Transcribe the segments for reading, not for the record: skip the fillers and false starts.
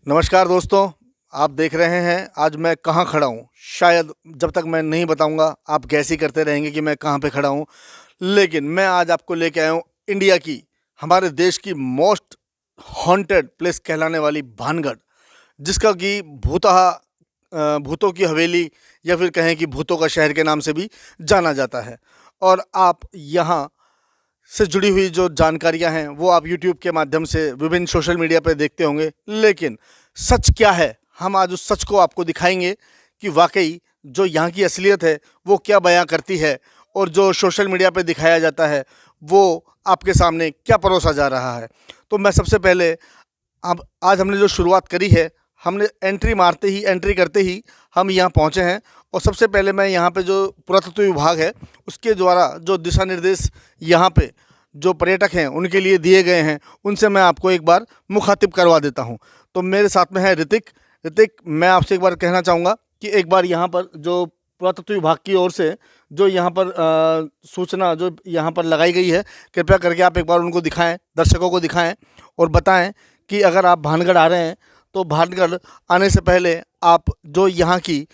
नमस्कार दोस्तों, आप देख रहे हैं आज मैं कहाँ खड़ा हूँ। शायद जब तक मैं नहीं बताऊँगा आप गैस ही करते रहेंगे कि मैं कहाँ पे खड़ा हूँ। लेकिन मैं आज आपको लेके आया हूँ इंडिया की, हमारे देश की मोस्ट हॉन्टेड प्लेस कहलाने वाली भानगढ़, जिसका कि भूतों की हवेली या फिर कहें कि भूतों का शहर के नाम से भी जाना जाता है। और आप यहाँ से जुड़ी हुई जो जानकारियां हैं वो आप यूट्यूब के माध्यम से विभिन्न सोशल मीडिया पर देखते होंगे, लेकिन सच क्या है हम आज उस सच को आपको दिखाएंगे कि वाकई जो यहाँ की असलियत है वो क्या बयां करती है और जो सोशल मीडिया पे दिखाया जाता है वो आपके सामने क्या परोसा जा रहा है। तो मैं सबसे पहले, अब आज हमने जो शुरुआत करी है, हमने एंट्री करते ही हम यहाँ पहुँचे हैं। और सबसे पहले मैं यहाँ पे जो पुरातत्व विभाग है उसके द्वारा जो दिशा निर्देश यहाँ पे जो पर्यटक हैं उनके लिए दिए गए हैं, उनसे मैं आपको एक बार मुखातिब करवा देता हूँ। तो मेरे साथ में है ऋतिक, मैं आपसे एक बार कहना चाहूँगा कि एक बार यहाँ पर जो पुरातत्व विभाग की ओर से जो यहाँ पर सूचना जो यहाँ पर लगाई गई है, कृपया करके आप एक बार उनको दिखाएं, दर्शकों को दिखाएं और बताएं कि अगर आप भानगढ़ आ रहे हैं तो भानगढ़ आने से पहले आप जो यहाँ की,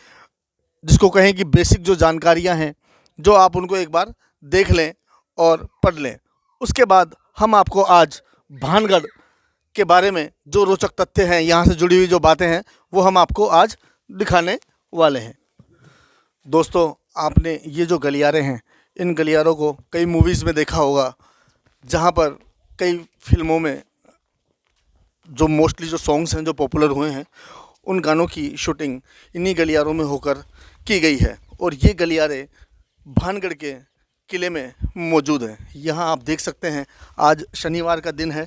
जिसको कहें कि बेसिक जो जानकारियाँ हैं, जो आप उनको एक बार देख लें और पढ़ लें। उसके बाद हम आपको आज भानगढ़ के बारे में जो रोचक तथ्य हैं, यहाँ से जुड़ी हुई जो बातें हैं, वो हम आपको आज दिखाने वाले हैं। दोस्तों, आपने ये जो गलियारे हैं, इन गलियारों को कई मूवीज़ में देखा होगा, जहाँ पर कई फिल्मों में जो मोस्टली जो सॉन्ग्स हैं जो पॉपुलर हुए हैं, उन गानों की शूटिंग इन्हीं गलियारों में होकर की गई है। और ये गलियारे भानगढ़ के किले में मौजूद हैं। यहाँ आप देख सकते हैं आज शनिवार का दिन है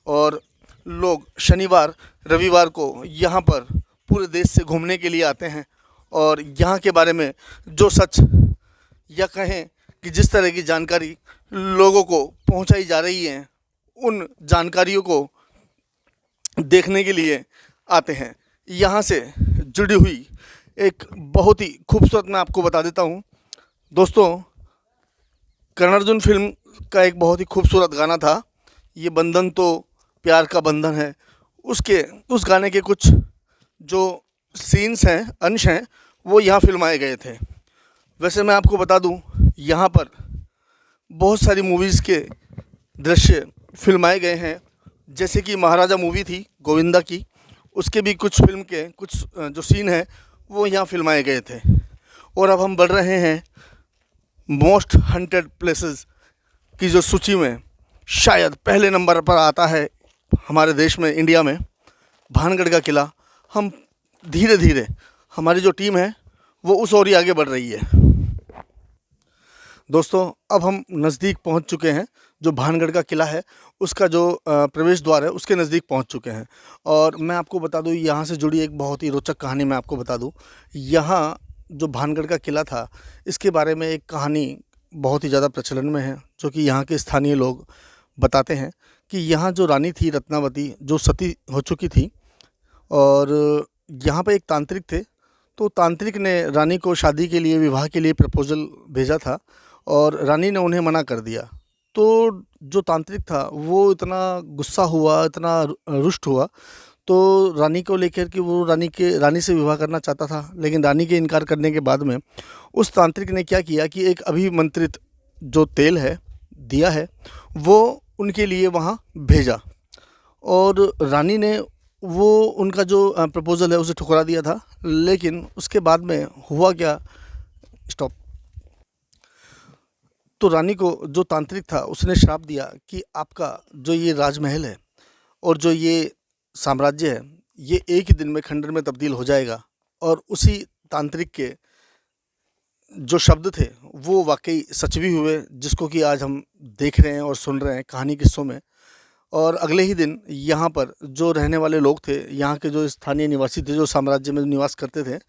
और लोग शनिवार रविवार को यहाँ पर पूरे देश से घूमने के लिए आते हैं और यहाँ के बारे में जो सच या कहें कि जिस तरह की जानकारी लोगों को पहुँचाई जा रही है, उन जानकारियों को देखने के लिए आते हैं। यहाँ से जुड़ी हुई एक बहुत ही खूबसूरत, मैं आपको बता देता हूँ दोस्तों, कर्ण अर्जुन फिल्म का एक बहुत ही खूबसूरत गाना था, ये बंधन तो प्यार का बंधन है। उस गाने के कुछ जो सीन्स हैं, अंश हैं, वो यहाँ फिल्माए गए थे। वैसे मैं आपको बता दूँ, यहाँ पर बहुत सारी मूवीज़ के दृश्य फिल्माए गए हैं, जैसे कि महाराजा मूवी थी गोविंदा की, उसके भी कुछ फिल्म के कुछ जो सीन हैं वो यहाँ फिल्माए गए थे। और अब हम बढ़ रहे हैं मोस्ट हंटेड प्लेसेस की जो सूची में शायद पहले नंबर पर आता है हमारे देश में, इंडिया में, भानगढ़ का किला। हम धीरे धीरे, हमारी जो टीम है वो उस ओर ही आगे बढ़ रही है। दोस्तों, अब हम नज़दीक पहुंच चुके हैं, जो भानगढ़ का किला है उसका जो प्रवेश द्वार है उसके नज़दीक पहुंच चुके हैं। और मैं आपको बता दूं, यहाँ से जुड़ी एक बहुत ही रोचक कहानी मैं आपको बता दूं। यहाँ जो भानगढ़ का किला था, इसके बारे में एक कहानी बहुत ही ज़्यादा प्रचलन में है, जो कि यहाँ के स्थानीय लोग बताते हैं कि यहाँ जो रानी थी रत्नावती, जो सती हो चुकी थी, और यहाँ पर एक तांत्रिक थे, तो तांत्रिक ने रानी को शादी के लिए, विवाह के लिए प्रपोज़ल भेजा था और रानी ने उन्हें मना कर दिया। तो जो तांत्रिक था वो इतना गुस्सा हुआ, इतना रुष्ट हुआ, तो रानी को लेकर कि वो रानी से विवाह करना चाहता था, लेकिन रानी के इनकार करने के बाद में उस तांत्रिक ने क्या किया कि एक अभिमंत्रित जो तेल है, दिया है, वो उनके लिए वहाँ भेजा। और रानी ने वो उनका जो प्रपोज़ल है उसे ठुकरा दिया था। लेकिन उसके बाद में हुआ क्या, स्टॉप। तो रानी को जो तांत्रिक था उसने श्राप दिया कि आपका जो ये राजमहल है और जो ये साम्राज्य है, ये एक ही दिन में खंडर में तब्दील हो जाएगा। और उसी तांत्रिक के जो शब्द थे वो वाकई सच भी हुए, जिसको कि आज हम देख रहे हैं और सुन रहे हैं कहानी किस्सों में। और अगले ही दिन यहाँ पर जो रहने वाले लोग थे, यहाँ के जो स्थानीय निवासी थे, जो साम्राज्य में निवास करते थे,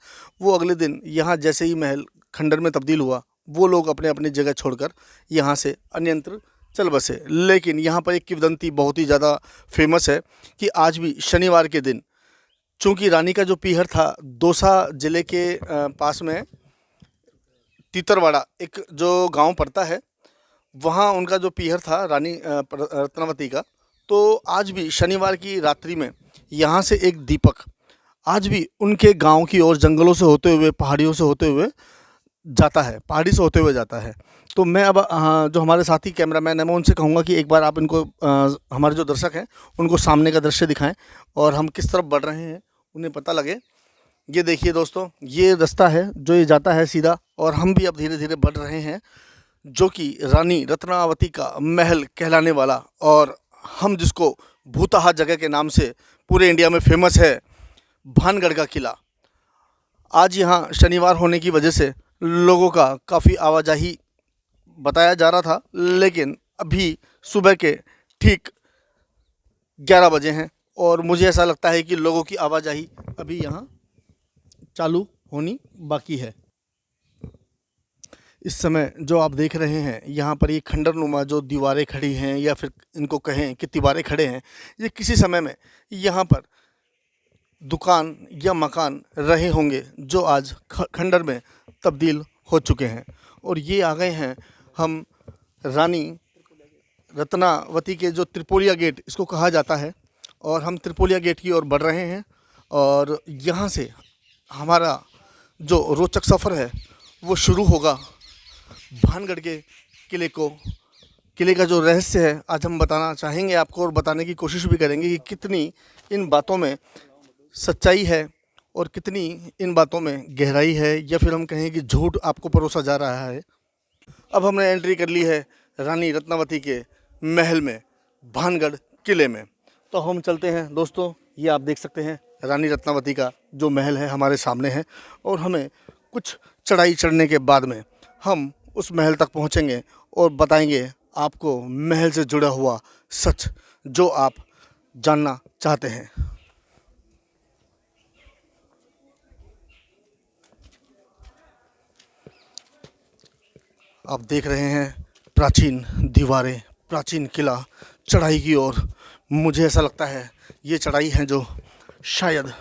वो अगले दिन यहाँ जैसे ही महल खंडर में तब्दील हुआ, वो लोग अपने अपनी जगह छोड़कर यहाँ से अन्यत्र चल बसे। लेकिन यहाँ पर एक किंवदंती बहुत ही ज़्यादा फेमस है कि आज भी शनिवार के दिन, चूँकि रानी का जो पीहर था दौसा ज़िले के पास में तीतरवाड़ा एक जो गांव पड़ता है, वहाँ उनका जो पीहर था रानी रत्नावती का, तो आज भी शनिवार की रात्रि में यहाँ से एक दीपक आज भी उनके गांव की ओर जंगलों से होते हुए, पहाड़ियों से होते हुए जाता है, पहाड़ी से होते हुए जाता है। तो मैं अब जो हमारे साथी कैमरामैन हैं, मैं उनसे कहूँगा कि एक बार आप इनको हमारे जो दर्शक हैं उनको सामने का दृश्य दिखाएं और हम किस तरफ बढ़ रहे हैं उन्हें पता लगे। ये देखिए दोस्तों, ये रास्ता है जो ये जाता है सीधा, और हम भी अब धीरे धीरे बढ़ रहे हैं, जो कि रानी रत्नावती का महल कहलाने वाला, और हम जिसको भूतहा जगह के नाम से पूरे इंडिया में फेमस है, भानगढ़ का किला। आज यहाँ शनिवार होने की वजह से लोगों का काफ़ी आवाजाही बताया जा रहा था, लेकिन अभी सुबह के ठीक 11 बजे हैं और मुझे ऐसा लगता है कि लोगों की आवाजाही अभी यहाँ चालू होनी बाकी है। इस समय जो आप देख रहे हैं यहाँ पर ये खंडरनुमा जो दीवारें खड़ी हैं, या फिर इनको कहें कि दीवारें खड़े हैं, ये किसी समय में यहाँ पर दुकान या मकान रहे होंगे जो आज खंडर में तब्दील हो चुके हैं। और ये आ गए हैं हम रानी रत्नावती के जो त्रिपोलिया गेट इसको कहा जाता है, और हम त्रिपोलिया गेट की ओर बढ़ रहे हैं। और यहाँ से हमारा जो रोचक सफ़र है वो शुरू होगा। भानगढ़ के किले का जो रहस्य है आज हम बताना चाहेंगे आपको, और बताने की कोशिश भी करेंगे कि कितनी इन बातों में सच्चाई है और कितनी इन बातों में गहराई है, या फिर हम कहें कि झूठ आपको परोसा जा रहा है। अब हमने एंट्री कर ली है रानी रत्नावती के महल में, भानगढ़ किले में। तो हम चलते हैं दोस्तों, ये आप देख सकते हैं रानी रत्नावती का जो महल है हमारे सामने है, और हमें कुछ चढ़ाई चढ़ने के बाद में हम उस महल तक पहुंचेंगे और बताएंगे आपको महल से जुड़ा हुआ सच जो आप जानना चाहते हैं। आप देख रहे हैं प्राचीन दीवारें, प्राचीन किला, चढ़ाई की ओर। मुझे ऐसा लगता है ये चढ़ाई है जो शायद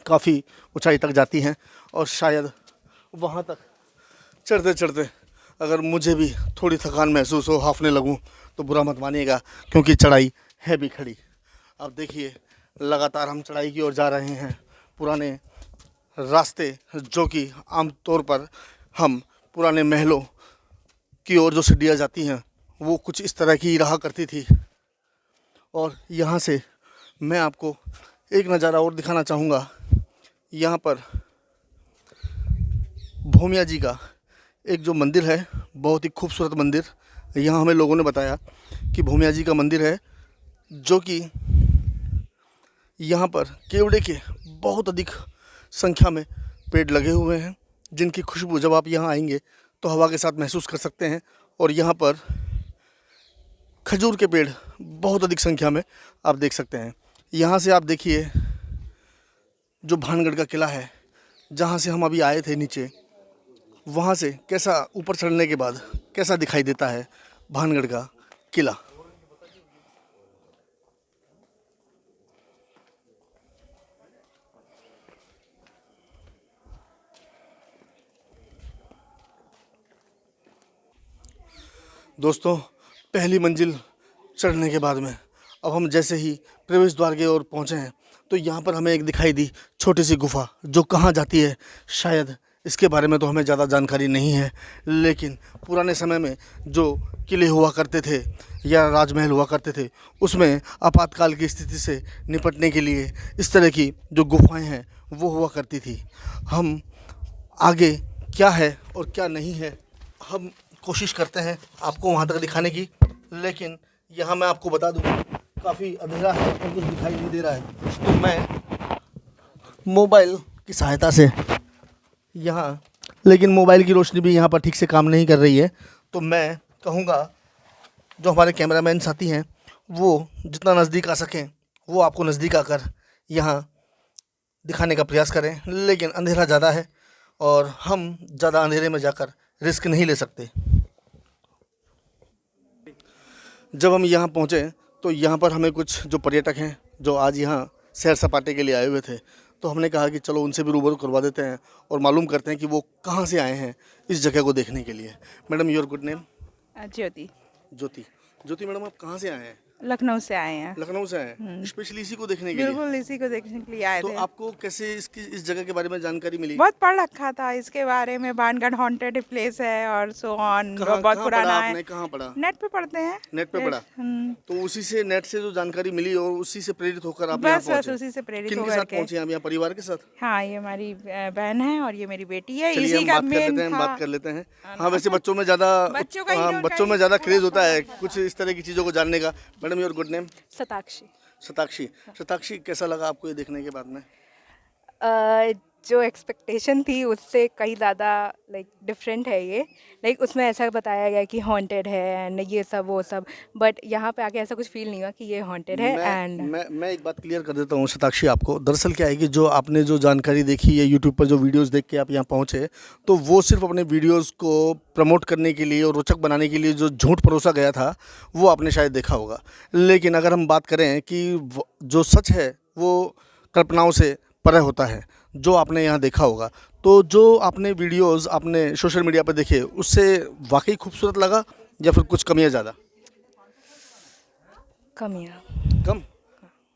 काफ़ी ऊंचाई तक जाती हैं, और शायद वहाँ तक चढ़ते चढ़ते अगर मुझे भी थोड़ी थकान महसूस हो, हाफने लगूं, तो बुरा मत मानिएगा, क्योंकि चढ़ाई है भी खड़ी। अब देखिए लगातार हम चढ़ाई की ओर जा रहे हैं। पुराने रास्ते जो कि आम तौर पर हम पुराने महलों की ओर जो सीढ़ियाँ जाती हैं वो कुछ इस तरह की रहा करती थी। और यहाँ से मैं आपको एक नज़ारा और दिखाना चाहूँगा। यहाँ पर भूमिया जी का एक जो मंदिर है, बहुत ही खूबसूरत मंदिर, यहाँ हमें लोगों ने बताया कि भूमिया जी का मंदिर है, जो कि यहाँ पर केवड़े के बहुत अधिक संख्या में पेड़ लगे हुए हैं, जिनकी खुशबू जब आप यहाँ आएंगे तो हवा के साथ महसूस कर सकते हैं। और यहाँ पर खजूर के पेड़ बहुत अधिक संख्या में आप देख सकते हैं। यहाँ से आप देखिए जो भानगढ़ का किला है, जहाँ से हम अभी आए थे नीचे, वहाँ से कैसा ऊपर चढ़ने के बाद कैसा दिखाई देता है भानगढ़ का किला। दोस्तों, पहली मंजिल चढ़ने के बाद में अब हम जैसे ही प्रवेश द्वार की ओर पहुँचे हैं, तो यहाँ पर हमें एक दिखाई दी छोटी सी गुफा, जो कहाँ जाती है शायद इसके बारे में तो हमें ज़्यादा जानकारी नहीं है, लेकिन पुराने समय में जो किले हुआ करते थे या राजमहल हुआ करते थे, उसमें आपातकाल की स्थिति से निपटने के लिए इस तरह की जो गुफाएं हैं वो हुआ करती थी। हम आगे क्या है और क्या नहीं है हम कोशिश करते हैं आपको वहाँ तक दिखाने की, लेकिन यहाँ मैं आपको बता दूँ काफ़ी अंधेरा है और कुछ दिखाई नहीं दे रहा है। तो मैं मोबाइल की सहायता से यहाँ, लेकिन मोबाइल की रोशनी भी यहाँ पर ठीक से काम नहीं कर रही है, तो मैं कहूँगा जो हमारे कैमरामैन साथी हैं वो जितना नज़दीक आ सकें वो आपको नज़दीक आकर यहाँ दिखाने का प्रयास करें, लेकिन अंधेरा ज़्यादा है और हम ज़्यादा अंधेरे में जाकर रिस्क नहीं ले सकते। जब हम यहाँ पहुँचे तो यहाँ पर हमें कुछ जो पर्यटक हैं जो आज यहाँ सैर सपाटे के लिए आए हुए थे, तो हमने कहा कि चलो उनसे भी रूबरू करवा देते हैं और मालूम करते हैं कि वो कहाँ से आए हैं इस जगह को देखने के लिए। Madam, your good name? Jyoti. Jyoti. Jyoti madam, आप कहाँ से आए हैं? लखनऊ से आए हैं। लखनऊ से आए हैं स्पेशली इसी को देखने के लिए? बिल्कुल इसी को देखने के लिए आए तो थे। आपको कैसे इस जगह के बारे में जानकारी मिली? बहुत पढ़ रखा था इसके बारे में, भानगढ़ हॉन्टेड प्लेस है और सो ऑन, बहुत कहाँ पुराना पढ़ा है। आपने? कहाँ पढ़ा? नेट पे पढ़ते हैं। नेट पे पढ़ा? तो उसी से नेट से जो जानकारी मिली और उसी से प्रेरित होकर आप यहाँ बस पहुंचे? उसी से प्रेरित किनके होकर साथ पहुंचे आप यहाँ? परिवार के साथ? हाँ, ये हमारी बहन है और ये मेरी बेटी है। चलिए इसी हम का बात कर लेते मेन हैं, था। बात कर लेते हैं। हाँ वैसे बच्चों में ज़्यादा बच्चों में ज़्यादा क्रेज होता है कुछ इस तरह की चीज़ों को जानने का। Madam your good name? Satakshi. Satakshi कैसा लगा आपको ये देखने के बाद में? जो एक्सपेक्टेशन थी उससे कहीं ज़्यादा लाइक डिफरेंट है ये। लाइक उसमें ऐसा बताया गया कि हॉन्टेड है एंड ये सब वो सब, बट यहाँ पे आके ऐसा कुछ फील नहीं हुआ कि ये हॉन्टेड है। एंड मैं एक बात क्लियर कर देता हूँ सताक्षी आपको। दरअसल क्या है कि जो आपने जो जानकारी देखी है यूट्यूब पर, जो वीडियोस देख के आप यहाँ पहुँचे, तो वो सिर्फ अपने वीडियोस को प्रमोट करने के लिए और रोचक बनाने के लिए जो झूठ परोसा गया था वो आपने शायद देखा होगा। लेकिन अगर हम बात करें कि जो सच है वो कल्पनाओं से परे होता है, जो आपने यहाँ देखा होगा, तो जो आपने वीडियोस आपने सोशल मीडिया पर देखे उससे वाकई खूबसूरत लगा या फिर कुछ कमियाँ ज़्यादा? कमियाँ कम?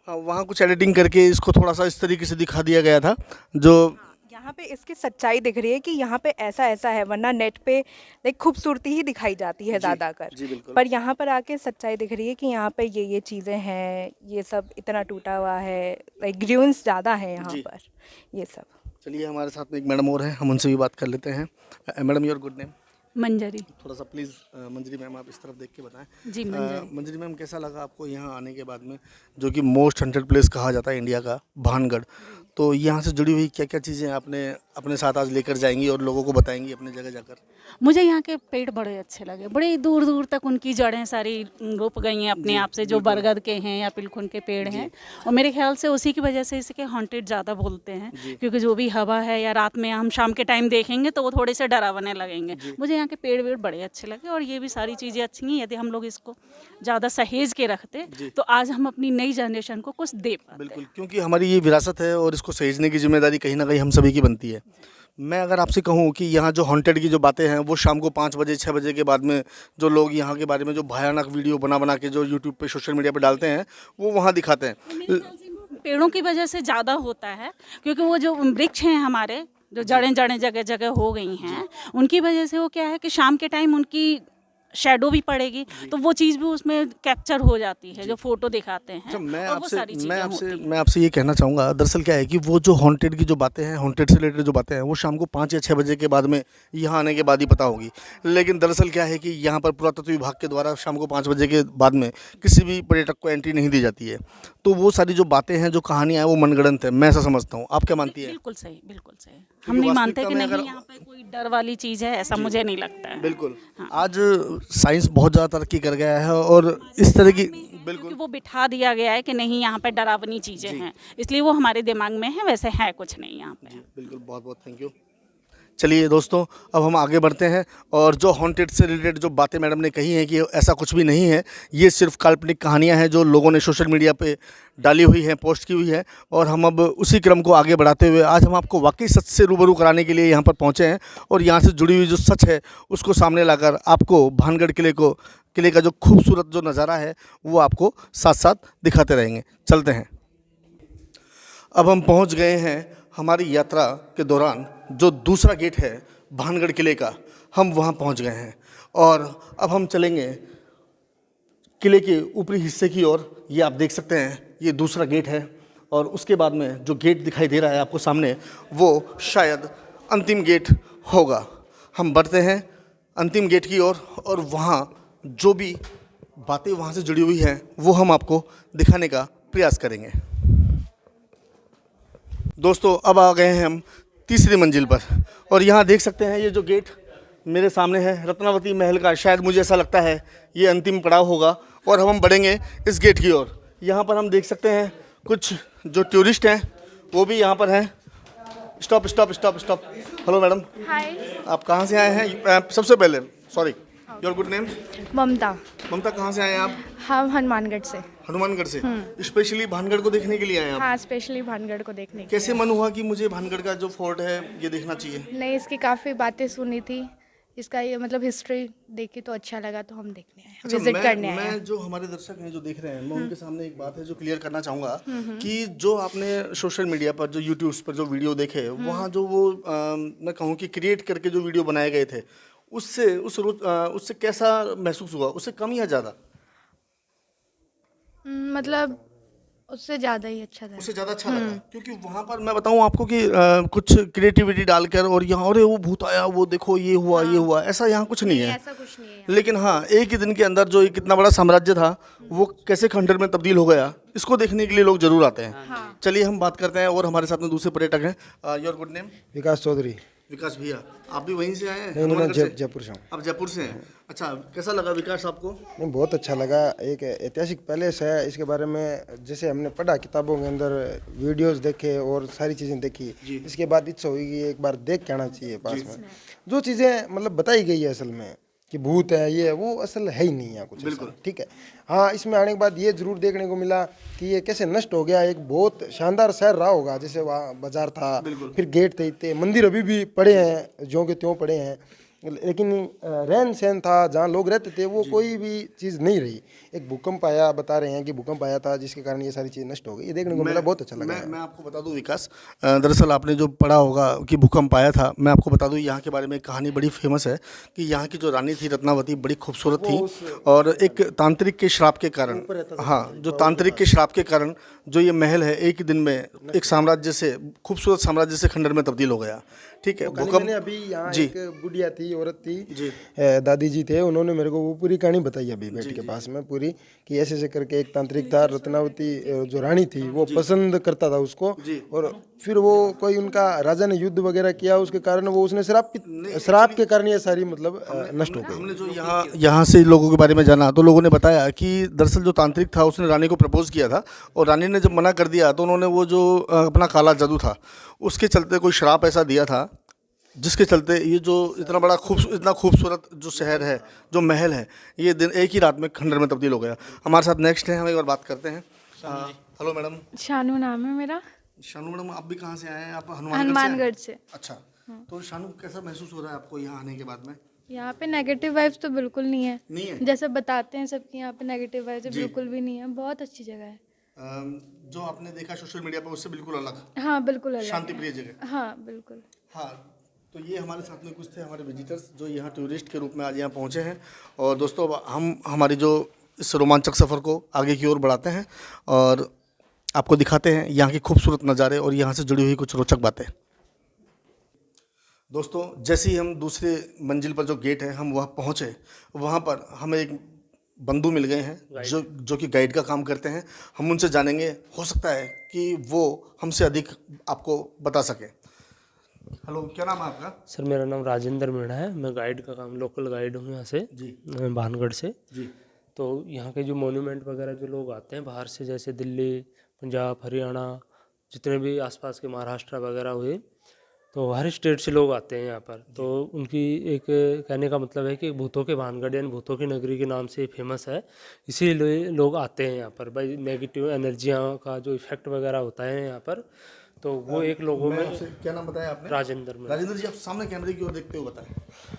हाँ, वहाँ कुछ एडिटिंग करके इसको थोड़ा सा इस तरीके से दिखा दिया गया था जो यहाँ पे इसकी सच्चाई दिख रही है कि यहाँ पे ऐसा ऐसा है, वरना नेट पे लाइक खूबसूरती ही दिखाई जाती है ज़्यादा कर। जी बिल्कुल। पर यहाँ पर आके सच्चाई दिख रही है कि यहाँ पे ये चीज़ें हैं, ये सब इतना टूटा हुआ है, लाइक ग्रून्स ज़्यादा है यहाँ पर, ये सब। चलिए हमारे साथ में एक मैडम और हैं, हम उनसे भी बात कर लेते हैं। Madam your good name? Manjari. थोड़ा सा प्लीज़ मंजरी मैम आप इस तरफ देख के बताएं। जी मंजरी। मंजरी मैम कैसा लगा आपको यहाँ आने के बाद में, जो कि मोस्ट हॉन्टेड प्लेस कहा जाता है इंडिया का, भानगढ़? तो यहाँ से जुड़ी हुई क्या क्या चीज़ें आपने अपने साथ आज लेकर जाएंगी और लोगों को बताएंगी अपने जगह जाकर? मुझे यहाँ के पेड़ बड़े अच्छे लगे, बड़े दूर दूर तक उनकी जड़ें सारी रुक गई हैं अपने आप से, जो बरगद के हैं या पिलखुन के पेड़ हैं। और मेरे ख्याल से उसी की वजह से इसके हॉन्टेड ज़्यादा बोलते हैं, क्योंकि जो भी हवा है या रात में हम शाम के टाइम देखेंगे तो वो थोड़े से डरावने लगेंगे। मुझे यहाँ के पेड़ वेड़ बड़े अच्छे लगे और ये भी सारी चीज़ें अच्छी हैं। यदि हम लोग इसको ज़्यादा सहेज के रखते तो आज हम अपनी नई जनरेशन को कुछ दे पाते। बिल्कुल, क्योंकि हमारी ये विरासत है और इसको सहेजने की जिम्मेदारी कहीं ना कहीं हम सभी की बनती है। मैं अगर आपसे कहूँ कि यहाँ जो हॉन्टेड की जो बातें हैं वो शाम को 5 बजे 6 बजे के बाद में जो लोग यहाँ के बारे में जो भयानक वीडियो बना के जो यूट्यूब पे सोशल मीडिया पे डालते हैं वो वहाँ दिखाते हैं। पेड़ों की वजह से ज़्यादा होता है, क्योंकि वो जो वृक्ष हैं हमारे, जो जड़ें जगह जगह हो गई हैं, उनकी वजह से वो क्या है कि शाम के टाइम उनकी शैडो भी पड़ेगी तो वो चीज़ भी उसमें कैप्चर हो जाती है, जो फोटो दिखाते हैं। मैं और वो सारी चीज़ें होती हैं। आपसे ये कहना चाहूँगा, दरअसल क्या है कि वो जो हॉन्टेड की जो बातें हैं, हॉन्टेड से रिलेटेड जो बातें हैं, वो शाम को 5 या 6 बजे के बाद में यहाँ आने के बाद ही पता होगी। लेकिन दरअसल क्या है कि यहाँ पर पुरातत्व विभाग के द्वारा शाम को 5 बजे के बाद में किसी भी पर्यटक को एंट्री नहीं दी जाती है। तो वो सारी जो बातें हैं, जो कहानियाँ हैं, वो मनगढ़ंत है, मैं ऐसा समझता हूँ। आप क्या मानती है? बिल्कुल सही, बिल्कुल सही। हम नहीं मानते कि नहीं यहाँ पे कोई डर वाली चीज़ है, ऐसा मुझे नहीं लगता है। बिल्कुल। आज साइंस बहुत ज़्यादा तरक्की कर गया है और इस तरह की बिल्कुल वो बिठा दिया गया है कि नहीं यहाँ पे डरावनी चीज़ें हैं, इसलिए वो हमारे दिमाग में है, वैसे है कुछ नहीं यहाँ पे। बिल्कुल, बहुत बहुत थैंक यू। चलिए दोस्तों, अब हम आगे बढ़ते हैं और जो हॉन्टेड से रिलेटेड जो बातें मैडम ने कही हैं कि ऐसा कुछ भी नहीं है, ये सिर्फ काल्पनिक कहानियां हैं जो लोगों ने सोशल मीडिया पे डाली हुई हैं, पोस्ट की हुई है। और हम अब उसी क्रम को आगे बढ़ाते हुए आज हम आपको वाकई सच से रूबरू कराने के लिए यहाँ पर पहुँचे हैं और यहाँ से जुड़ी हुई जो सच है उसको सामने लाकर आपको भानगढ़ किले का जो खूबसूरत जो नज़ारा है वो आपको साथ साथ दिखाते रहेंगे। चलते हैं। अब हम पहुँच गए हैं हमारी यात्रा के दौरान जो दूसरा गेट है भानगढ़ किले का, हम वहाँ पहुँच गए हैं और अब हम चलेंगे किले के ऊपरी हिस्से की ओर। ये आप देख सकते हैं, ये दूसरा गेट है और उसके बाद में जो गेट दिखाई दे रहा है आपको सामने, वो शायद अंतिम गेट होगा। हम बढ़ते हैं अंतिम गेट की ओर और वहाँ जो भी बातें वहाँ से जुड़ी हुई हैं वो हम आपको दिखाने का प्रयास करेंगे। दोस्तों, अब आ गए हैं हम तीसरी मंजिल पर और यहाँ देख सकते हैं ये जो गेट मेरे सामने है रत्नावती महल का, शायद मुझे ऐसा लगता है ये अंतिम पड़ाव होगा और हम बढ़ेंगे इस गेट की ओर। यहाँ पर हम देख सकते हैं कुछ जो टूरिस्ट हैं वो भी यहाँ पर हैं। Stop stop stop stop. Hello madam. Hi. आप कहाँ से आए हैं? सबसे पहले sorry, your good name? Mamta. Mamta, कहाँ से आए हैं आप? हम हनुमानगढ़ से। हनुमानगढ़ से स्पेशली भानगढ़ को देखने के लिए आए हैं आप? हाँ, स्पेशली भानगढ़ को देखने के कैसे मन हुआ कि मुझे भानगढ़ का जो फोर्ट है ये देखना चाहिए? नहीं, इसकी काफ़ी बातें सुनी थी इसका ये मतलब हिस्ट्री देखी तो अच्छा लगा, तो हम देखने आए, अच्छा, विजिट करने आए मैं हैं। जो हमारे दर्शक हैं जो देख रहे हैं, मैं उनके सामने एक बात है जो क्लियर करना चाहूँगा कि जो आपने सोशल मीडिया पर जो यूट्यूब पर जो वीडियो देखे, वहाँ जो वो मैं कहूँ कि क्रिएट करके जो वीडियो बनाए गए थे, उससे कैसा महसूस हुआ, उससे कम या ज़्यादा? मतलब उससे ज़्यादा ही अच्छा था। उससे ज़्यादा अच्छा लगा, क्योंकि वहाँ पर मैं बताऊँ आपको कि कुछ क्रिएटिविटी डालकर और यहाँ अरे वो भूत आया, वो देखो ये हुआ ये हुआ, ऐसा यहाँ कुछ नहीं है। ऐसा कुछ नहीं है यहाँ। लेकिन हाँ, एक ही दिन के अंदर जो एक इतना बड़ा साम्राज्य था वो कैसे खंडर में तब्दील हो गया, इसको देखने के लिए लोग जरूर आते हैं। चलिए हम बात करते हैं, और हमारे साथ में दूसरे पर्यटक हैं। Your good name? Vikas Chaudhary. Vikas भैया, आप भी वहीं से आए हैं? नहीं, मैं हनुमानगढ़ से? जयपुर से हूँ। आप जयपुर से हैं? अच्छा, कैसा लगा विकास आपको? नहीं, बहुत अच्छा लगा। एक ऐतिहासिक पैलेस है, इसके बारे में जैसे हमने पढ़ा किताबों के अंदर, वीडियोस देखे और सारी चीज़ें देखी, इसके बाद इच्छा हुई कि एक बार देख के आना चाहिए पास में। जो चीज़ें मतलब बताई गई है असल में कि भूत है ये वो, असल है ही नहीं है कुछ ऐसा, ठीक है। हाँ, इसमें आने के बाद ये जरूर देखने को मिला कि ये कैसे नष्ट हो गया। एक बहुत शानदार शहर रहा होगा, जैसे वहाँ बाजार था, फिर गेट थे इतने, मंदिर अभी भी पड़े हैं ज्यों के त्यों पड़े हैं, लेकिन रहन सहन था जहाँ लोग रहते थे वो कोई भी चीज़ नहीं रही। एक भूकंप आया, बता रहे हैं कि भूकंप आया था जिसके कारण ये सारी चीज़ नष्ट हो गई। ये देखने को मिला, बहुत अच्छा लगा। मैं आपको बता दूं विकास, दरअसल आपने जो पढ़ा होगा कि भूकंप आया था, मैं आपको बता दूं यहाँ के बारे में एक कहानी बड़ी फेमस है कि यहाँ की जो रानी थी रत्नावती बड़ी खूबसूरत थी, और एक तांत्रिक के श्राप के कारण, हाँ, जो तांत्रिक के श्राप के कारण जो ये महल है एक ही दिन में एक साम्राज्य से, खूबसूरत साम्राज्य से खंडर में तब्दील हो गया। ठीक है, भूकंप। अभी यहाँ एक बुढ़िया थी, औरत थी, दादी जी थे, उन्होंने मेरे को वो पूरी कहानी बताई अभी बैठ के पास में पूरी, कि ऐसे ऐसे करके एक तांत्रिक था, रत्नावती जो रानी थी वो पसंद करता था उसको, और फिर वो कोई उनका राजा ने युद्ध वगैरह किया, उसके कारण वो उसने शराब के कारण ये सारी मतलब नष्ट हो गई। हमने जो यहाँ से लोगों के बारे में जाना, तो लोगों ने बताया कि दरअसल जो तांत्रिक था उसने रानी को प्रपोज किया था, और रानी ने जब मना कर दिया तो उन्होंने वो जो अपना काला जादू था उसके चलते कोई श्राप ऐसा दिया था जिसके चलते ये जो इतना खूबसूरत जो शहर है, जो महल है, ये दिन एक ही रात में खंडर में तब्दील हो गया। हमारे साथ नेक्स्ट है, हम एक बार बात करते हैं। Hello madam. शानू नाम है मेरा। शानू मैडम, आप भी कहाँ से आए हैं? आप हनुमानगढ़ से। अच्छा, तो शानू कैसा महसूस हो रहा है आपको यहाँ आने के बाद में? यहाँ पे नेगेटिव वाइब्स तो बिल्कुल नहीं है। नहीं है? जैसे बताते हैं सबकी यहाँ पे नेगेटिव वाइब्स बिल्कुल भी नहीं है, बहुत अच्छी जगह है। जो आपने देखा सोशल मीडिया पर उससे बिल्कुल अलग, हाँ बिल्कुल अलग है। शांति प्रिय जगह। हाँ बिल्कुल। हाँ, तो ये हमारे साथ में कुछ थे हमारे विजिटर्स जो यहाँ टूरिस्ट के रूप में आज यहाँ पहुँचे हैं। और दोस्तों, हम हमारी जो इस रोमांचक सफ़र को आगे की ओर बढ़ाते हैं और आपको दिखाते हैं यहाँ की खूबसूरत नज़ारे और यहाँ से जुड़ी हुई कुछ रोचक बातें। दोस्तों, जैसे ही हम दूसरे मंजिल पर जो गेट है हम वहाँ पहुँचे, वहाँ पर हमें एक बंधु मिल गए हैं जो कि गाइड का काम करते हैं। हम उनसे जानेंगे, हो सकता है कि वो हमसे अधिक आपको बता सकें। हेलो, क्या नाम है आपका? सर, मेरा नाम राजेंद्र मीणा है। मैं गाइड का काम, लोकल गाइड हूँ यहाँ से जी, भानगढ़ से जी। तो यहाँ के जो मोन्यूमेंट वगैरह जो लोग आते हैं बाहर से, जैसे दिल्ली, पंजाब, हरियाणा, जितने भी आसपास के महाराष्ट्र वगैरह हुए, तो हर स्टेट से लोग आते हैं यहाँ पर। तो उनकी एक कहने का मतलब है कि भूतों के भानगढ़ यानी भूतों की नगरी के नाम से फेमस है, इसीलिए लोग आते हैं यहाँ पर। भाई, नेगेटिव एनर्जियाँ का जो इफेक्ट वगैरह होता है यहाँ पर, तो वो एक लोगों में। क्या नाम बताया आपने? राजेंद्र में। राजेंद्र जी, आप सामने कैमरे की ओर देखते हो बताएं।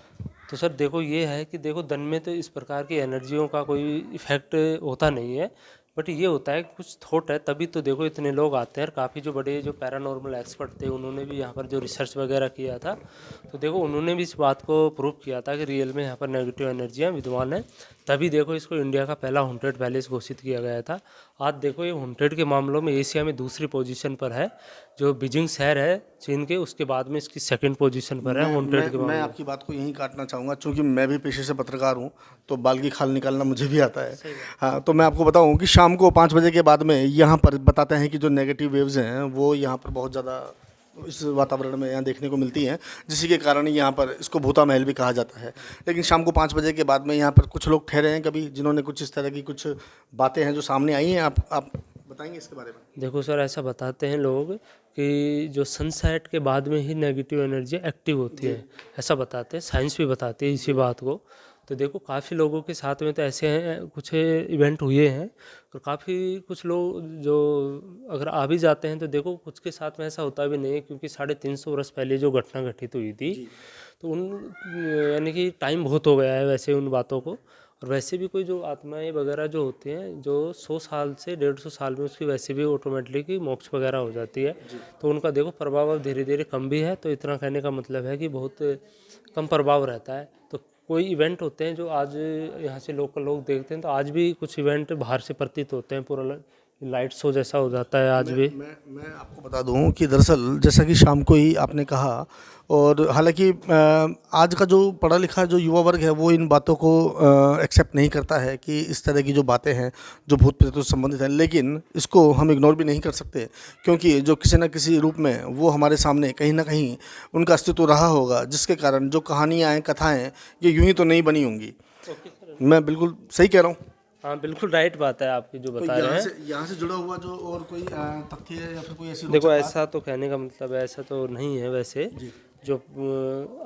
तो सर देखो, ये है कि देखो दिन में तो इस प्रकार की एनर्जियों का कोई इफेक्ट होता नहीं है, बट ये होता है कि कुछ थॉट है, तभी तो देखो इतने लोग आते हैं। और काफ़ी जो बड़े जो पैरानॉर्मल एक्सपर्ट थे उन्होंने भी यहाँ पर जो रिसर्च वगैरह किया था, तो देखो उन्होंने भी इस बात को प्रूव किया था कि रियल में यहाँ पर नेगेटिव एनर्जियाँ विद्यमान हैं। तभी देखो इसको इंडिया का पहला हॉन्टेड पैलेस घोषित किया गया था। आज देखो ये हॉन्टेड के मामलों में एशिया में दूसरी पोजीशन पर है। जो बीजिंग शहर है चीन के, उसके बाद में इसकी सेकंड पोजीशन पर है हॉन्टेड के मामले मैं में। आपकी बात को यहीं काटना चाहूँगा, क्योंकि मैं भी पेशे से पत्रकार हूँ, तो बाल की खाल निकालना मुझे भी आता है। हाँ, तो मैं आपको बताऊँ कि शाम को 5 बजे के बाद में यहाँ पर बताते हैं कि जो नेगेटिव वेव्स हैं वो यहाँ पर बहुत ज़्यादा इस वातावरण में यहाँ देखने को मिलती हैं, जिसी के कारण यहाँ पर इसको भूता महल भी कहा जाता है। लेकिन शाम को 5 बजे के बाद में यहाँ पर कुछ लोग ठहरे हैं कभी, जिन्होंने कुछ इस तरह की कुछ बातें हैं जो सामने आई हैं। आप बताएंगे इसके बारे में? देखो सर, ऐसा बताते हैं लोग कि जो सनसेट के बाद में ही नेगेटिव एनर्जी एक्टिव होती है, ऐसा बताते हैं, साइंस भी बताती है इसी बात को। तो देखो काफ़ी लोगों के साथ में तो ऐसे हैं, कुछ इवेंट हुए हैं, और काफ़ी कुछ लोग जो अगर आ भी जाते हैं तो देखो कुछ के साथ में ऐसा होता भी नहीं है, क्योंकि 350 वर्ष पहले जो घटना घटित हुई थी, तो उन यानी कि टाइम बहुत हो गया है वैसे उन बातों को। और वैसे भी कोई जो आत्माएं वगैरह जो होती हैं जो 100 साल से 150 साल में उसकी वैसे भी ऑटोमेटिकली मोक्ष वगैरह हो जाती है। तो उनका देखो प्रभाव अब धीरे धीरे कम भी है। तो इतना कहने का मतलब है कि बहुत कम प्रभाव रहता है। तो कोई इवेंट होते हैं जो आज यहाँ से लोकल लोग देखते हैं, तो आज भी कुछ इवेंट बाहर से प्रतीत होते हैं, पूरा लाइट शो जैसा हो जाता है आज भी। मैं आपको बता दूं कि दरअसल जैसा कि शाम को ही आपने कहा, और हालांकि आज का जो पढ़ा लिखा जो युवा वर्ग है वो इन बातों को एक्सेप्ट नहीं करता है कि इस तरह की जो बातें हैं जो भूत प्रेतों से संबंधित हैं, लेकिन इसको हम इग्नोर भी नहीं कर सकते क्योंकि जो किसी न किसी रूप में वो हमारे सामने कहीं ना कहीं उनका अस्तित्व रहा होगा, जिसके कारण जो कहानियाँ हैं, कथाएँ, ये यूं ही तो नहीं बनी होंगी। मैं बिल्कुल सही कह रहा हूँ? हाँ बिल्कुल राइट बात है आपकी जो बता रहे हैं। यहाँ से जुड़ा हुआ जो और कोई तथ्य है या फिर कोई ऐसी देखो रोचक बात? ऐसा तो कहने का मतलब ऐसा तो नहीं है वैसे। जो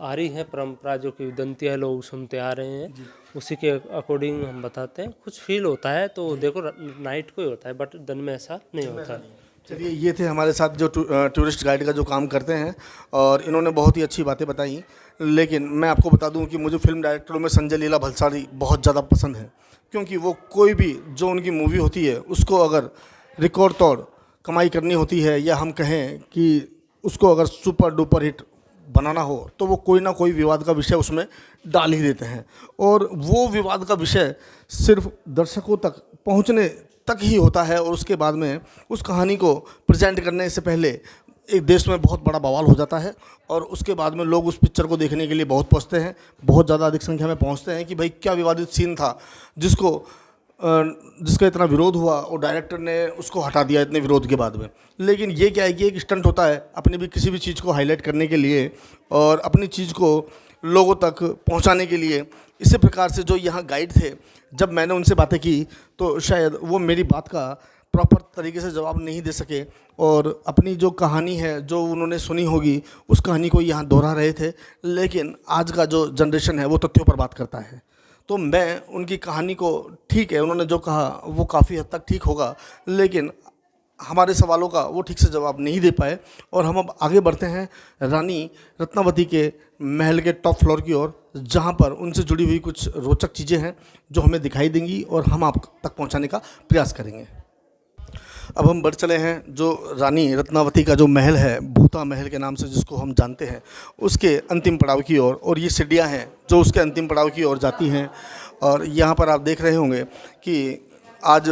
आ रही है परंपरा जो कि दंतिया लोग सुनते आ रहे हैं उसी के अकॉर्डिंग हम बताते हैं। कुछ फील होता है तो देखो नाइट को ही होता है, बट दिन में ऐसा नहीं होता। चलिए, ये थे हमारे साथ जो टूरिस्ट गाइड का जो काम करते हैं और इन्होंने बहुत ही अच्छी बातें बताई। लेकिन मैं आपको बता दूं कि मुझे फिल्म डायरेक्टरों में संजय लीला भंसाली बहुत ज़्यादा पसंद है, क्योंकि वो कोई भी जो उनकी मूवी होती है उसको अगर रिकॉर्ड तोड़ कमाई करनी होती है या हम कहें कि उसको अगर सुपर डुपर हिट बनाना हो तो वो कोई ना कोई विवाद का विषय उसमें डाल ही देते हैं। और वो विवाद का विषय सिर्फ दर्शकों तक पहुंचने तक ही होता है और उसके बाद में उस कहानी को प्रेजेंट करने से पहले एक देश में बहुत बड़ा बवाल हो जाता है और उसके बाद में लोग उस पिक्चर को देखने के लिए बहुत पहुंचते हैं, बहुत ज़्यादा अधिक संख्या में पहुंचते हैं कि भाई क्या विवादित सीन था जिसका इतना विरोध हुआ और डायरेक्टर ने उसको हटा दिया इतने विरोध के बाद में। लेकिन ये क्या है कि एक स्टंट होता है अपनी भी किसी भी चीज़ को हाईलाइट करने के लिए और अपनी चीज़ को लोगों तक पहुंचाने के लिए। इसी प्रकार से जो यहाँ गाइड थे, जब मैंने उनसे बातें की तो शायद वो मेरी बात का प्रॉपर तरीके से जवाब नहीं दे सके और अपनी जो कहानी है जो उन्होंने सुनी होगी उस कहानी को यहाँ दोहरा रहे थे। लेकिन आज का जो जनरेशन है वो तथ्यों पर बात करता है, तो मैं उनकी कहानी को, ठीक है उन्होंने जो कहा वो काफ़ी हद तक ठीक होगा, लेकिन हमारे सवालों का वो ठीक से जवाब नहीं दे पाए। और हम अब आगे बढ़ते हैं रानी रत्नावती के महल के टॉप फ्लोर की ओर, जहाँ पर उनसे जुड़ी हुई कुछ रोचक चीज़ें हैं जो हमें दिखाई देंगी और हम आप तक पहुँचाने का प्रयास करेंगे। अब हम बढ़ चले हैं जो रानी रत्नावती का जो महल है, भूता महल के नाम से जिसको हम जानते हैं, उसके अंतिम पड़ाव की ओर। और ये सीढ़ियाँ हैं जो उसके अंतिम पड़ाव की ओर जाती हैं। और यहाँ पर आप देख रहे होंगे कि आज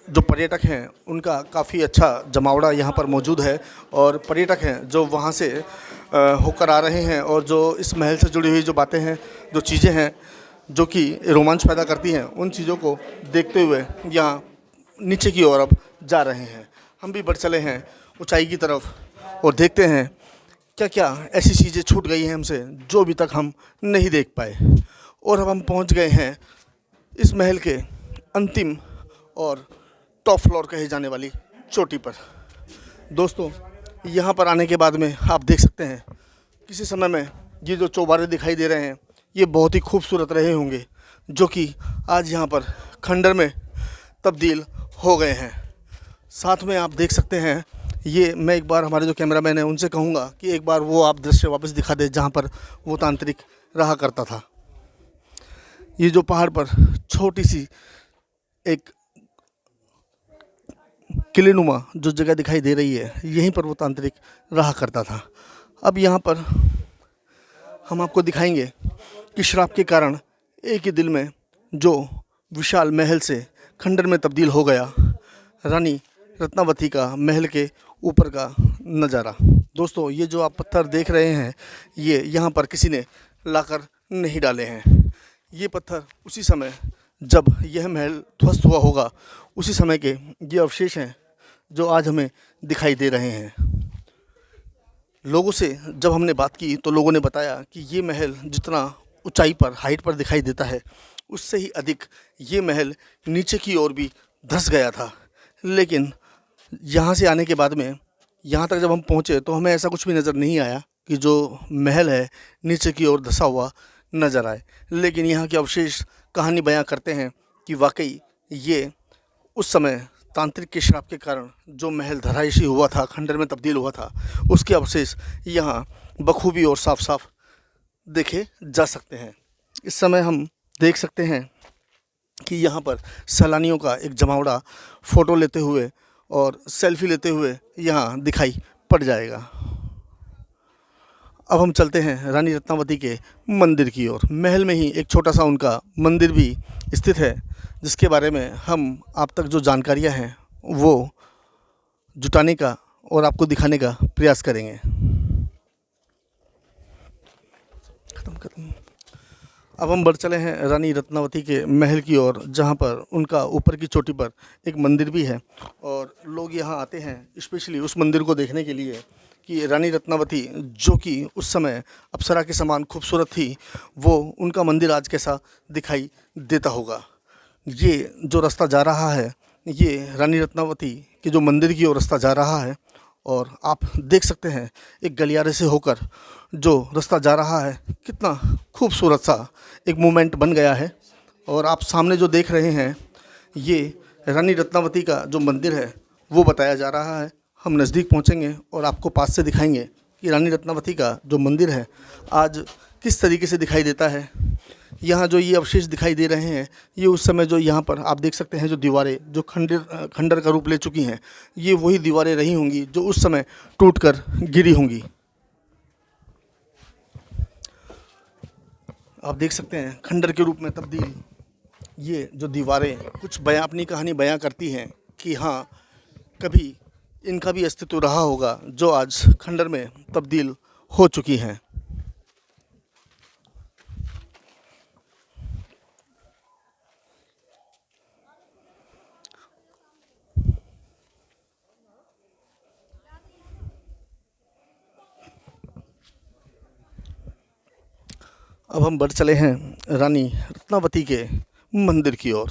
जो पर्यटक हैं उनका काफ़ी अच्छा जमावड़ा यहाँ पर मौजूद है और पर्यटक हैं जो वहाँ से होकर आ रहे हैं और जो इस महल से जुड़ी हुई जो बातें हैं, जो चीज़ें हैं जो कि रोमांच पैदा करती हैं, उन चीज़ों को देखते हुए यहाँ नीचे की ओर अब जा रहे हैं। हम भी बढ़ चले हैं ऊंचाई की तरफ और देखते हैं क्या क्या ऐसी चीज़ें छूट गई हैं हमसे जो अभी तक हम नहीं देख पाए। और अब हम पहुंच गए हैं इस महल के अंतिम और टॉप फ्लोर कहे जाने वाली चोटी पर। दोस्तों, यहाँ पर आने के बाद में आप देख सकते हैं किसी समय में ये जो चौबारे दिखाई दे रहे हैं ये बहुत ही खूबसूरत रहे होंगे, जो कि आज यहाँ पर खंडर में तब्दील हो गए हैं। साथ में आप देख सकते हैं, ये मैं एक बार हमारे जो कैमरामैन हैं उनसे कहूँगा कि एक बार वो आप दृश्य वापस दिखा दे जहाँ पर वो तांत्रिक रहा करता था। ये जो पहाड़ पर छोटी सी एक किलेनुमा जो जगह दिखाई दे रही है, यहीं पर वो तांत्रिक रहा करता था। अब यहाँ पर हम आपको दिखाएंगे कि श्राप के कारण एक ही दिल में जो विशाल महल से खंडर में तब्दील हो गया, रानी रत्नावती का महल के ऊपर का नज़ारा। दोस्तों, ये जो आप पत्थर देख रहे हैं ये यहाँ पर किसी ने लाकर नहीं डाले हैं। ये पत्थर उसी समय जब यह महल ध्वस्त हुआ होगा उसी समय के ये अवशेष हैं जो आज हमें दिखाई दे रहे हैं। लोगों से जब हमने बात की तो लोगों ने बताया कि ये महल जितना ऊंचाई पर, हाइट पर दिखाई देता है, उससे ही अधिक ये महल नीचे की ओर भी धंस गया था। लेकिन यहाँ से आने के बाद में यहाँ तक जब हम पहुँचे तो हमें ऐसा कुछ भी नज़र नहीं आया कि जो महल है नीचे की ओर धंसा हुआ नज़र आए। लेकिन यहाँ के अवशेष कहानी बयां करते हैं कि वाकई ये उस समय तांत्रिक के श्राप के कारण जो महल धराशायी हुआ था, खंडर में तब्दील हुआ था, उसके अवशेष यहाँ बखूबी और साफ साफ देखे जा सकते हैं। इस समय हम देख सकते हैं कि यहाँ पर सैलानियों का एक जमावड़ा फ़ोटो लेते हुए और सेल्फी लेते हुए यहाँ दिखाई पड़ जाएगा। अब हम चलते हैं रानी रत्नावती के मंदिर की ओर। महल में ही एक छोटा सा उनका मंदिर भी स्थित है, जिसके बारे में हम आप तक जो जानकारियाँ हैं वो जुटाने का और आपको दिखाने का प्रयास करेंगे। खत्म। अब हम बढ़ चले हैं रानी रत्नावती के महल की ओर, जहाँ पर उनका ऊपर की चोटी पर एक मंदिर भी है और लोग यहाँ आते हैं स्पेशली उस मंदिर को देखने के लिए कि रानी रत्नावती जो कि उस समय अप्सरा के समान खूबसूरत थी, वो उनका मंदिर आज कैसा दिखाई देता होगा। ये जो रास्ता जा रहा है, ये रानी रत्नावती के जो मंदिर की ओर रास्ता जा रहा है और आप देख सकते हैं एक गलियारे से होकर जो रास्ता जा रहा है, कितना खूबसूरत सा एक मोमेंट बन गया है। और आप सामने जो देख रहे हैं, ये रानी रत्नावती का जो मंदिर है वो बताया जा रहा है। हम नज़दीक पहुंचेंगे और आपको पास से दिखाएंगे कि रानी रत्नावती का जो मंदिर है आज किस तरीके से दिखाई देता है। यहाँ जो ये अवशेष दिखाई दे रहे हैं, ये उस समय जो यहाँ पर आप देख सकते हैं जो दीवारें जो खंडर का रूप ले चुकी हैं, ये वही दीवारें रही होंगी जो उस समय टूटकर गिरी होंगी। आप देख सकते हैं खंडर के रूप में तब्दील ये जो दीवारें कुछ बयां अपनी कहानी बयां करती हैं कि हाँ, कभी इनका भी अस्तित्व रहा होगा जो आज खंडर में तब्दील हो चुकी हैं। अब हम बढ़ चले हैं रानी रत्नावती के मंदिर की ओर,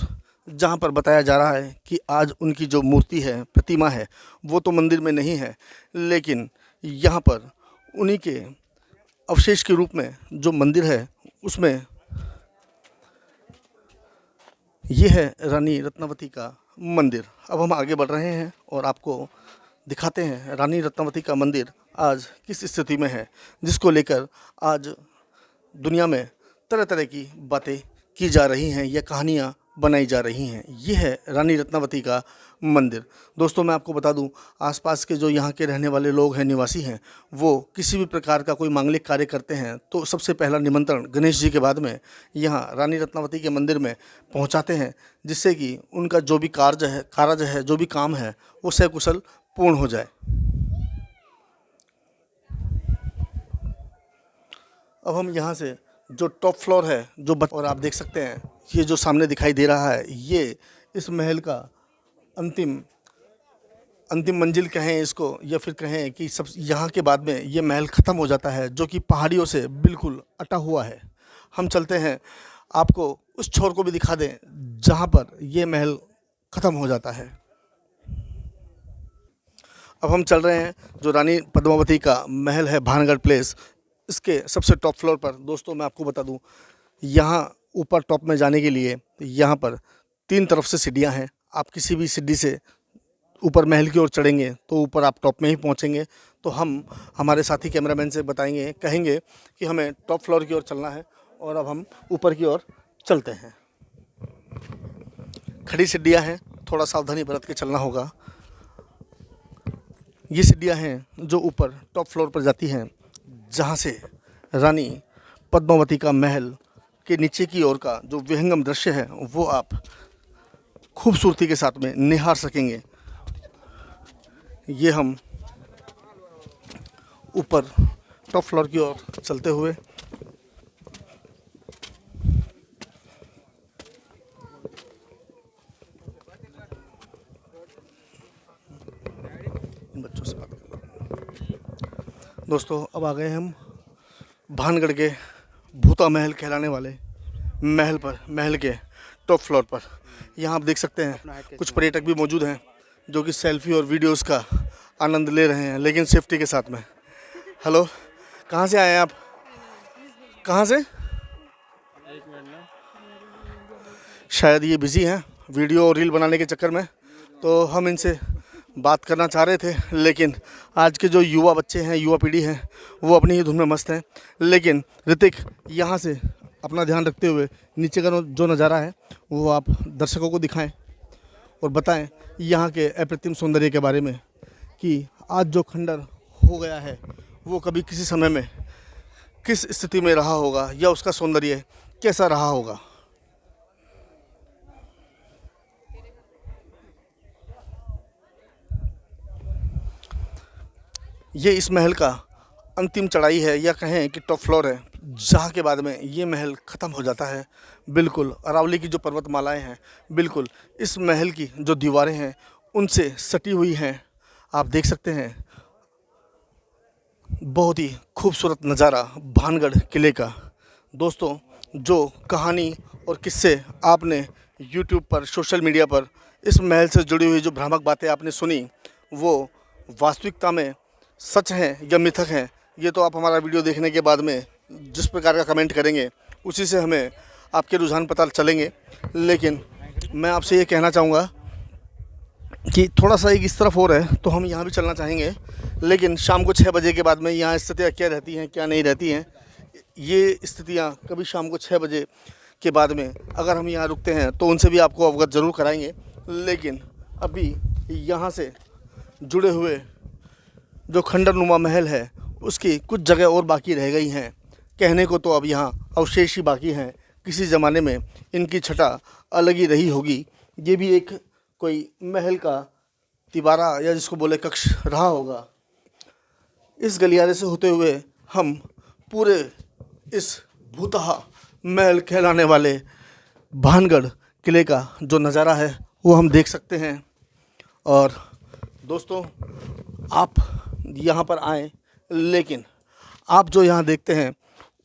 जहाँ पर बताया जा रहा है कि आज उनकी जो मूर्ति है, प्रतिमा है, वो तो मंदिर में नहीं है, लेकिन यहाँ पर उन्हीं के अवशेष के रूप में जो मंदिर है उसमें ये है रानी रत्नावती का मंदिर। अब हम आगे बढ़ रहे हैं और आपको दिखाते हैं रानी रत्नावती का मंदिर आज किस स्थिति में है, जिसको लेकर आज दुनिया में तरह तरह की बातें की जा रही हैं या कहानियाँ बनाई जा रही हैं। ये है रानी रत्नावती का मंदिर। दोस्तों, मैं आपको बता दूं, आसपास के जो यहाँ के रहने वाले लोग हैं, निवासी हैं, वो किसी भी प्रकार का कोई मांगलिक कार्य करते हैं तो सबसे पहला निमंत्रण गणेश जी के बाद में यहाँ रानी रत्नावती के मंदिर में पहुँचाते हैं, जिससे कि उनका जो भी कार्य है, जो भी काम है, वो सकुशल पूर्ण हो जाए। अब हम यहाँ से जो टॉप फ्लोर है और आप देख सकते हैं ये जो सामने दिखाई दे रहा है, ये इस महल का अंतिम मंजिल कहें इसको, या फिर कहें कि सब यहाँ के बाद में ये महल ख़त्म हो जाता है, जो कि पहाड़ियों से बिल्कुल अटा हुआ है। हम चलते हैं, आपको उस छोर को भी दिखा दें जहाँ पर ये महल ख़त्म हो जाता है। अब हम चल रहे हैं जो रानी पद्मावती का महल है, भानगढ़ प्लेस, इसके सबसे टॉप फ्लोर पर। दोस्तों, मैं आपको बता दूं, यहाँ ऊपर टॉप में जाने के लिए यहाँ पर 3 तरफ से सीढ़ियाँ हैं। आप किसी भी सीढ़ी से ऊपर महल की ओर चढ़ेंगे तो ऊपर आप टॉप में ही पहुँचेंगे। तो हम हमारे साथी कैमरामैन से कहेंगे कि हमें टॉप फ्लोर की ओर चलना है और अब हम ऊपर की ओर चलते हैं। खड़ी सीढ़ियाँ हैं, थोड़ा सावधानी बरत के चलना होगा। ये सीढ़ियाँ हैं जो ऊपर टॉप फ्लोर पर जाती हैं, जहाँ से रानी पद्मावती का महल के नीचे की ओर का जो विहंगम दृश्य है वो आप खूबसूरती के साथ में निहार सकेंगे। ये हम ऊपर टॉप फ्लोर की ओर चलते हुए बच्चों से बात कर रहा हूँ। दोस्तों, अब आ गए हम भानगढ़ के भूता महल कहलाने वाले महल के टॉप फ्लोर पर। यहाँ आप देख सकते हैं कुछ पर्यटक भी मौजूद हैं जो कि सेल्फी और वीडियोस का आनंद ले रहे हैं, लेकिन सेफ्टी के साथ में। हेलो, कहाँ से आए हैं आप? कहाँ से? शायद ये बिज़ी हैं वीडियो और रील बनाने के चक्कर में, तो हम इनसे बात करना चाह रहे थे, लेकिन आज के जो युवा बच्चे हैं, युवा पीढ़ी है, वो अपनी ही धुन में मस्त हैं। लेकिन ऋतिक, यहाँ से अपना ध्यान रखते हुए नीचे का जो नज़ारा है वो आप दर्शकों को दिखाएं और बताएं यहाँ के अप्रतिम सौंदर्य के बारे में, कि आज जो खंडर हो गया है वो कभी किसी समय में किस स्थिति में रहा होगा या उसका सौंदर्य कैसा रहा होगा। ये इस महल का अंतिम चढ़ाई है, या कहें कि टॉप फ्लोर है, जहाँ के बाद में ये महल ख़त्म हो जाता है। बिल्कुल अरावली की जो पर्वतमालाएं हैं, बिल्कुल इस महल की जो दीवारें हैं उनसे सटी हुई हैं। आप देख सकते हैं बहुत ही खूबसूरत नज़ारा भानगढ़ किले का। दोस्तों, जो कहानी और किस्से आपने YouTube पर, सोशल मीडिया पर इस महल से जुड़ी हुई जो भ्रामक बातें आपने सुनी, वो वास्तविकता में सच हैं या मिथक हैं, ये तो आप हमारा वीडियो देखने के बाद में जिस प्रकार का कमेंट करेंगे उसी से हमें आपके रुझान पता चलेंगे। लेकिन मैं आपसे ये कहना चाहूँगा कि थोड़ा सा एक इस तरफ हो रहा है तो हम यहाँ भी चलना चाहेंगे, लेकिन शाम को 6 बजे के बाद में यहाँ स्थितियाँ क्या रहती हैं, क्या नहीं रहती हैं, ये स्थितियाँ कभी शाम को 6 बजे के बाद में अगर हम यहाँ रुकते हैं तो उनसे भी आपको अवगत ज़रूर कराएंगे। लेकिन अभी यहाँ से जुड़े हुए जो खंडरनुमा महल है उसकी कुछ जगह और बाकी रह गई हैं। कहने को तो अब यहाँ अवशेष ही बाकी हैं, किसी ज़माने में इनकी छटा अलग ही रही होगी। ये भी एक कोई महल का तिबारा या जिसको बोले कक्ष रहा होगा। इस गलियारे से होते हुए हम पूरे इस भूतहा महल कहलाने वाले भानगढ़ किले का जो नज़ारा है वो हम देख सकते हैं। और दोस्तों, आप यहाँ पर आएँ, लेकिन आप जो यहाँ देखते हैं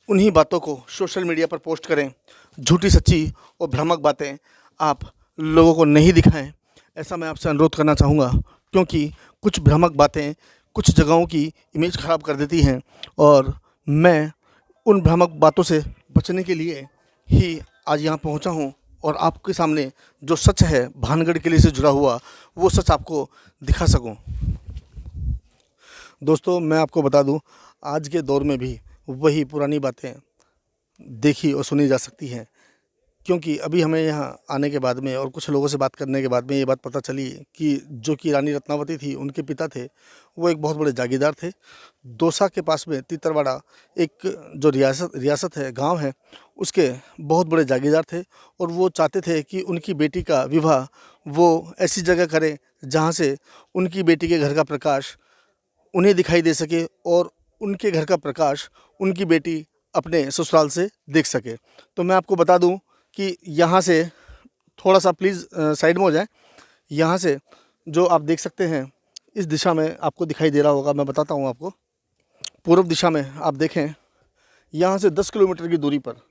उन्हीं बातों को सोशल मीडिया पर पोस्ट करें। झूठी सच्ची और भ्रामक बातें आप लोगों को नहीं दिखाएं, ऐसा मैं आपसे अनुरोध करना चाहूँगा, क्योंकि कुछ भ्रामक बातें कुछ जगहों की इमेज ख़राब कर देती हैं। और मैं उन भ्रामक बातों से बचने के लिए ही आज यहाँ पहुँचा हूँ और आपके सामने जो सच है भानगढ़ किले से जुड़ा हुआ, वो सच आपको दिखा सकूँ। दोस्तों, मैं आपको बता दूं, आज के दौर में भी वही पुरानी बातें देखी और सुनी जा सकती हैं, क्योंकि अभी हमें यहाँ आने के बाद में और कुछ लोगों से बात करने के बाद में ये बात पता चली कि जो कि रानी रत्नावती थी, उनके पिता थे, वो एक बहुत बड़े जागीरदार थे। दौसा के पास में तीतरवाड़ा एक जो रियासत है, गांव है, उसके बहुत बड़े जागीरदार थे और वो चाहते थे कि उनकी बेटी का विवाह वो ऐसी जगह करें जहाँ से उनकी बेटी के घर का प्रकाश उन्हें दिखाई दे सके और उनके घर का प्रकाश उनकी बेटी अपने ससुराल से देख सके। तो मैं आपको बता दूं कि यहाँ से थोड़ा सा प्लीज़ साइड में हो जाए। यहाँ से जो आप देख सकते हैं इस दिशा में आपको दिखाई दे रहा होगा, मैं बताता हूँ आपको। पूर्व दिशा में आप देखें, यहाँ से 10 किलोमीटर की दूरी पर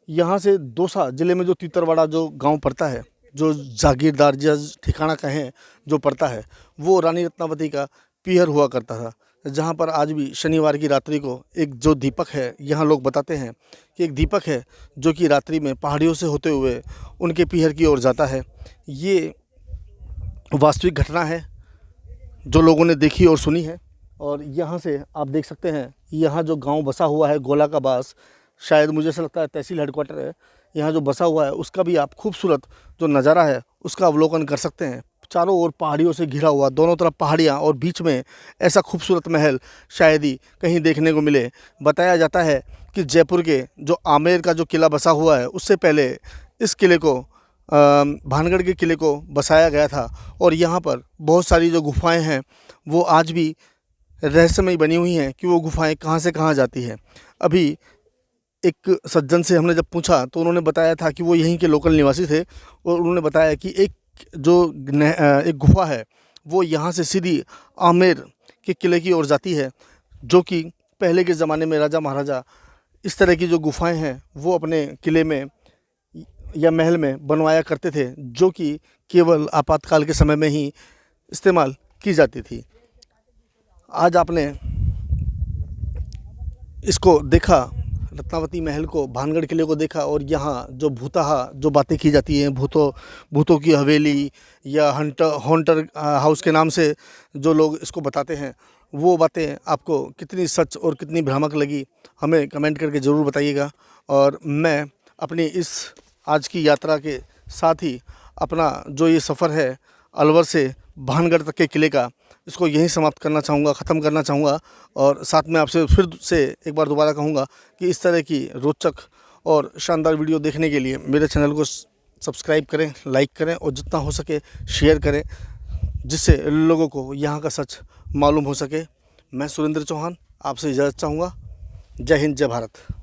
यहाँ से दौसा ज़िले में जो तीतरवाड़ा जो गांव पड़ता है, जो जागीरदार या ठिकाना कहें जो पड़ता है, वो रानी रत्नावती का पीहर हुआ करता था, जहाँ पर आज भी शनिवार की रात्रि को एक जो दीपक है, यहाँ लोग बताते हैं कि एक दीपक है जो कि रात्रि में पहाड़ियों से होते हुए उनके पीहर की ओर जाता है। ये वास्तविक घटना है जो लोगों ने देखी और सुनी है। और यहाँ से आप देख सकते हैं, यहाँ जो गांव बसा हुआ है गोला का बास, शायद मुझे ऐसा लगता है तहसील हेडक्वार्टर है, यहाँ जो बसा हुआ है उसका भी आप खूबसूरत जो नज़ारा है उसका अवलोकन कर सकते हैं। चारों ओर पहाड़ियों से घिरा हुआ, दोनों तरफ पहाड़ियाँ और बीच में ऐसा खूबसूरत महल शायद ही कहीं देखने को मिले। बताया जाता है कि जयपुर के जो आमेर का जो किला बसा हुआ है, उससे पहले इस किले को भानगढ़ के किले को बसाया गया था। और यहाँ पर बहुत सारी जो गुफाएं हैं वो आज भी रहस्यमय बनी हुई हैं कि वो गुफाएं कहाँ से कहाँ जाती हैं। अभी एक सज्जन से हमने जब पूछा तो उन्होंने बताया था कि वो यहीं के लोकल निवासी थे और उन्होंने बताया कि एक गुफा है वो यहाँ से सीधी आमेर के किले की ओर जाती है, जो कि पहले के ज़माने में राजा महाराजा इस तरह की जो गुफाएं हैं वो अपने किले में या महल में बनवाया करते थे, जो कि केवल आपातकाल के समय में ही इस्तेमाल की जाती थी। आज आपने इसको देखा, रत्नावती महल को, भानगढ़ किले को देखा और यहाँ जो भूताहा जो बातें की जाती हैं, भूतों की हवेली या हॉन्टर हाउस के नाम से जो लोग इसको बताते हैं, वो बातें आपको कितनी सच और कितनी भ्रामक लगी, हमें कमेंट करके ज़रूर बताइएगा। और मैं अपनी इस आज की यात्रा के साथ ही अपना जो ये सफ़र है अलवर से भानगढ़ तक के किले का, इसको यहीं समाप्त करना चाहूँगा, ख़त्म करना चाहूँगा। और साथ में आपसे फिर से एक बार दोबारा कहूँगा कि इस तरह की रोचक और शानदार वीडियो देखने के लिए मेरे चैनल को सब्सक्राइब करें, लाइक करें और जितना हो सके शेयर करें, जिससे लोगों को यहाँ का सच मालूम हो सके। मैं सुरेंद्र चौहान आपसे इजाज़त चाहूँगा। जय हिंद, जय भारत।